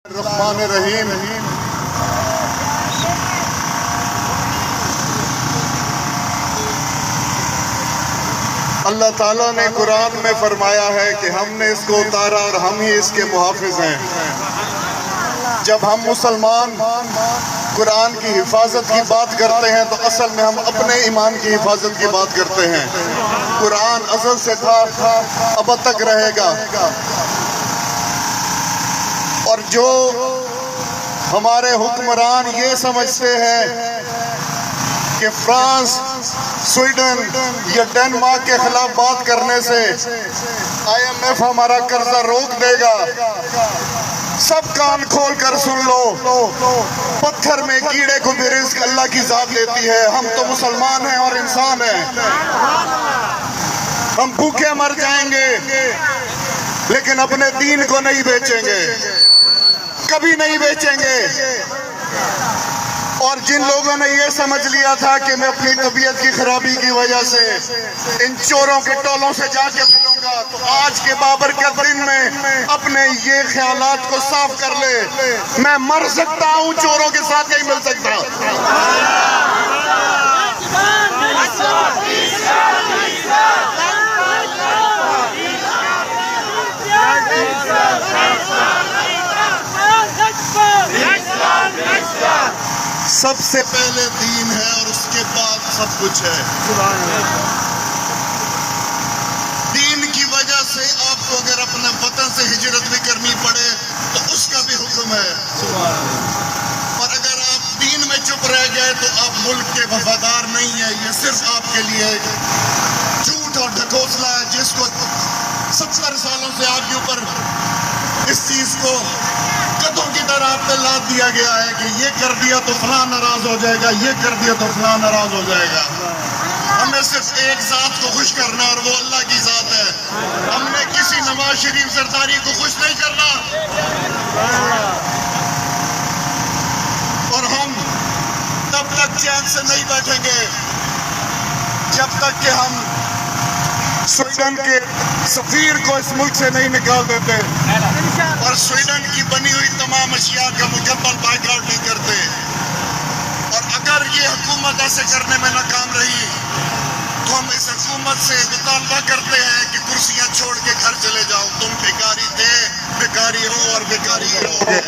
الرحمن الرحیم۔ اللہ تعالیٰ نے قرآن میں فرمایا ہے کہ ہم نے اس کو اتارا اور ہم ہی اس کے محافظ ہیں۔ جب ہم مسلمان قرآن کی حفاظت کی بات کرتے ہیں تو اصل میں ہم اپنے ایمان کی حفاظت کی بات کرتے ہیں۔ قرآن ازل سے تھا، اب تک رہے گا، اور جو ہمارے حکمران یہ سمجھتے ہیں کہ فرانس، سویڈن یا ڈنمارک کے خلاف بات کرنے سے IMF ہمارا قرضہ روک دے گا، سب کان کھول کر سن لو، پتھر میں کیڑے کو بھی رزق اللہ کی ذات دیتی ہے۔ ہم تو مسلمان ہیں اور انسان ہیں، ہم بھوکے مر جائیں گے لیکن اپنے دین کو نہیں بیچیں گے، کبھی نہیں بیچیں گے۔ اور جن لوگوں نے یہ سمجھ لیا تھا کہ میں اپنی طبیعت کی خرابی کی وجہ سے ان چوروں کے ٹولوں سے جا کے ملوں گا، تو آج کے بابرکت دن میں اپنے یہ خیالات کو صاف کر لے، میں مر سکتا ہوں، چوروں کے ساتھ نہیں مل سکتا۔ سب سے پہلے دین ہے اور اس کے بعد سب کچھ ہے۔ دین کی وجہ سے آپ کو اگر اپنے وطن سے ہجرت بھی کرنی پڑے تو اس کا بھی حکم ہے، اور اگر آپ دین میں چپ رہ گئے تو آپ ملک کے وفادار نہیں ہیں۔ یہ صرف آپ کے لیے جھوٹ اور ڈھکوسلا ہے جس کو 70 سالوں سے آپ کے اوپر اس چیز کو قدوں کی طرح آپ پہ لاد دیا گیا ہے کہ یہ کر دیا تو فلاں ناراض ہو جائے گا، یہ کر دیا تو فلاں ناراض ہو جائے گا۔ ہمیں صرف ایک ذات کو خوش کرنا اور وہ اللہ کی ذات ہے۔ ہم نے کسی نواز شریف زرداری کو خوش نہیں کرنا، اور ہم تب تک چین سے نہیں بیٹھیں گے جب تک کہ ہم سویڈن کے سفیر کو اس ملک سے نہیں نکال دیتے اور سویڈن کی بنی ہوئی تمام اشیاء کا مکمل بائیکاٹ نہیں کرتے۔ اور اگر یہ حکومت ایسے کرنے میں ناکام رہی تو ہم اس حکومت سے مطالبہ کرتے ہیں کہ کرسیاں چھوڑ کے گھر چلے جاؤ، تم بھکاری تھے، بھکاری ہو اور بھکاری ہی رہو گے۔